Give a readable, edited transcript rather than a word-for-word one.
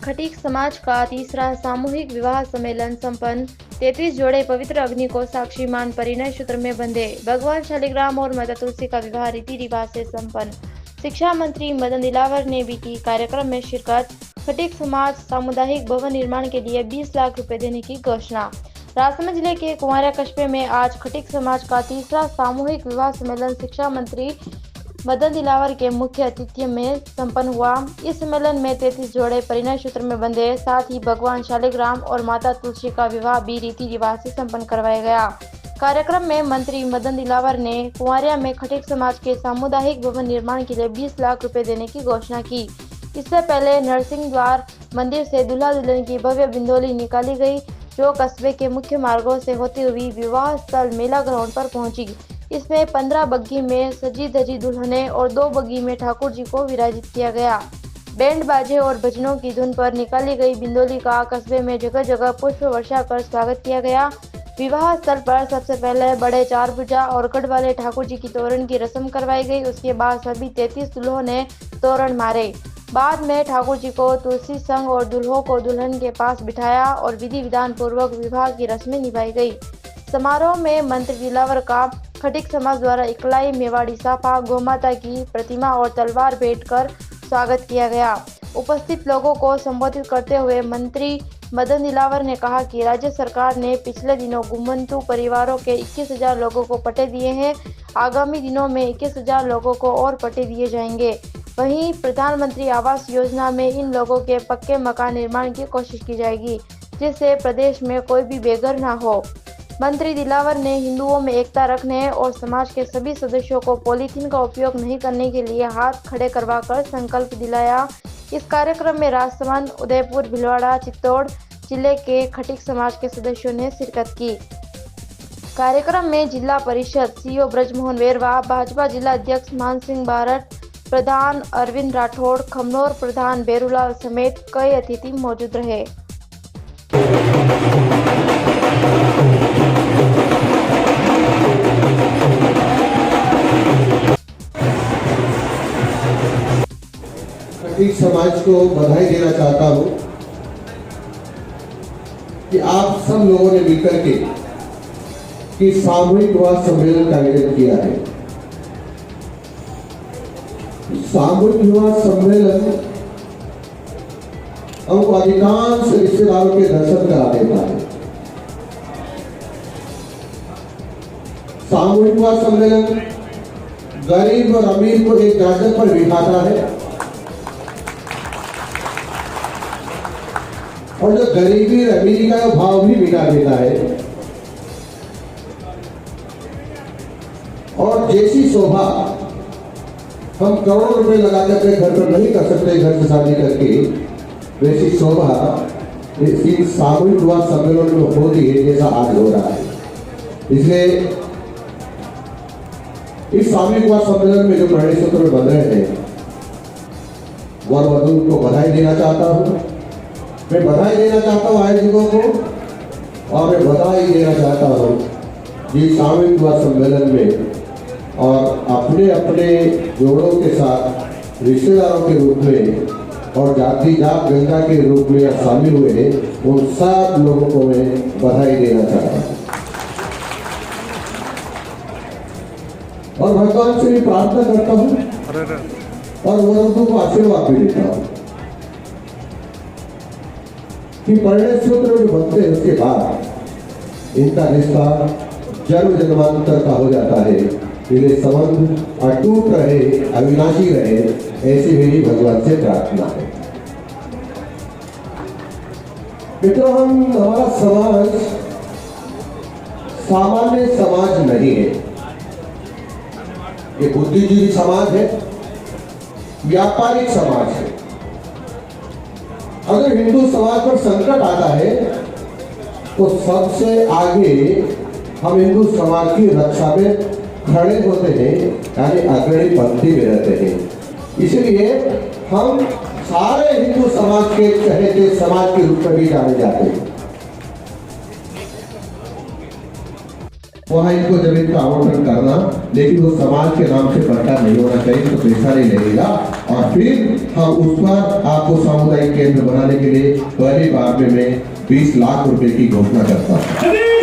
खटीक समाज का तीसरा सामूहिक विवाह सम्मेलन संपन्न। 33 जोड़े पवित्र अग्नि को साक्षी मान परिणय सूत्र में बंधे। भगवान शालिग्राम और माता तुलसी का विवाह रीति रिवाज से संपन्न। शिक्षा मंत्री मदन दिलावर ने भी की कार्यक्रम में शिरकत। खटीक समाज सामुदायिक भवन निर्माण के लिए 20 लाख रुपए देने की घोषणा। राजसमंद जिले के कुंवारिया कस्बे में आज खटीक समाज का तीसरा सामूहिक विवाह सम्मेलन शिक्षा मंत्री मदन दिलावर के मुख्य आतिथ्य में संपन्न हुआ। इस सम्मेलन में 33 जोड़े परिणय सूत्र में बंधे। साथ ही भगवान शालिग्राम और माता तुलसी का विवाह भी रीति रिवाज से संपन्न करवाया गया। कार्यक्रम में मंत्री मदन दिलावर ने कुंवारिया में खटीक समाज के सामुदायिक भवन निर्माण के लिए 20 लाख रुपए देने की घोषणा की। इससे पहले नरसिंह द्वार मंदिर से दूल्हा दुल्हन की भव्य बिंदोली निकाली गई, जो कस्बे के मुख्य मार्गों से होती हुई विवाह स्थल मेला ग्राउंड पर पहुंची। इसमें 15 बग्घी में सजी धजी दुल्हने और 2 बग्घी में ठाकुर जी को विराजित किया गया। बैंड बाजे और भजनों की धुन पर निकाली गई बिंदोली का कस्बे में जगह जगह पुष्प वर्षा कर स्वागत किया गया। विवाह स्थल पर सबसे पहले बड़े 4 भुजा और गढ़ वाले ठाकुर जी की तोरण की रस्म करवाई गई। उसके बाद सभी 33 दुल्हों ने तोरण मारे। बाद में ठाकुर जी को तुलसी संग और दुल्हों को दुल्हन के पास बिठाया और विधि विधान पूर्वक विवाह की रस्में निभाई गई। समारोह में मंत्री दिलावर का खटीक समाज द्वारा इकलाई मेवाड़ी साफा, गौमाता की प्रतिमा और तलवार भेंट कर स्वागत किया गया। उपस्थित लोगों को संबोधित करते हुए मंत्री मदन दिलावर ने कहा कि राज्य सरकार ने पिछले दिनों घुमंतु परिवारों के 21,000 लोगों को पट्टे दिए हैं। आगामी दिनों में 21,000 लोगों को और पट्टे दिए जाएंगे। वहीं प्रधानमंत्री आवास योजना में इन लोगों के पक्के मकान निर्माण की कोशिश की जाएगी, जिससे प्रदेश में कोई भी बेघर न हो। मंत्री दिलावर ने हिंदुओं में एकता रखने और समाज के सभी सदस्यों को पॉलीथीन का उपयोग नहीं करने के लिए हाथ खड़े करवाकर संकल्प दिलाया। इस कार्यक्रम में राजसमंद, उदयपुर, भीलवाड़ा, चित्तौड़ जिले के खटीक समाज के सदस्यों ने शिरकत की। कार्यक्रम में जिला परिषद सीईओ ब्रजमोहन वेरवा, भाजपा जिला अध्यक्ष मान सिंह भारत, प्रधान अरविंद राठौड़, खमनौर प्रधान बेरूलाल समेत कई अतिथि मौजूद रहे। खटीक समाज को बधाई देना चाहता हूं कि आप सब लोगों ने मिलकर के कि सामूहिक विवाह सम्मेलन का आयोजन किया है। सामूहिक विवाह सम्मेलन हमको अधिकांश रिश्तेदारों के दर्शन करा देता है। सामूहिक विवाह सम्मेलन गरीब और अमीर को एक नजर पर बिठाता है और जो गरीबी और अमीरी का भाव भी मिटा देता है। और जैसी शोभा हम करोड़ों रुपए लगाकर अपने घर पर नहीं कर सकते, घर से शादी करके, वैसी शोभा इस सामूहिक विवाह सम्मेलन में हो रही है जैसा आज हो रहा है। इसलिए इस सामूहिक विवाह सम्मेलन में जो परिणय सूत्र में बंध रहे हैं, वर वधू को बधाई देना चाहता हूँ। मैं बधाई देना चाहता हूँ आयोजकों को, और मैं बधाई देना चाहता हूँ ये सामूहिक विवाह सम्मेलन में और अपने अपने जोड़ों के साथ रिश्तेदारों के रूप में और जाति जात गंगा के रूप में शामिल हुए हैं, उन सब लोगों को मैं बधाई देना चाहता हूँ और भगवान से भी प्रार्थना करता हूँ और वधू को आशीर्वाद भी देता हूँ कि परिणय सूत्र में बनते हैं, उसके बाद इनका रिश्ता जन्म जन्मांतर का हो जाता है। इसलिए संबंध अटूट रहे, अविनाशी रहे, ऐसी मेरी भगवान से प्रार्थना है। मित्रों, हमारा समाज सामान्य समाज नहीं है। ये बुद्धिजीवी समाज है, व्यापारिक समाज है। अगर हिंदू समाज पर संकट आता है तो सबसे आगे हम हिंदू समाज की रक्षा में खड़े होते हैं, यानी अग्रणी पंक्ति में रहते हैं। इसलिए हम सारे हिंदू समाज के चहेते समाज के रूप में भी जाने जाते हैं। वहाँ इनको जमीन का आवंटन करना, लेकिन वो समाज के नाम से भ्रष्टाचार नहीं होना चाहिए, तो पैसा नहीं लगेगा और फिर हम उस पर आपको सामुदायिक केंद्र बनाने के लिए पहली बार में मैं 20 लाख रुपए की घोषणा करता हूँ।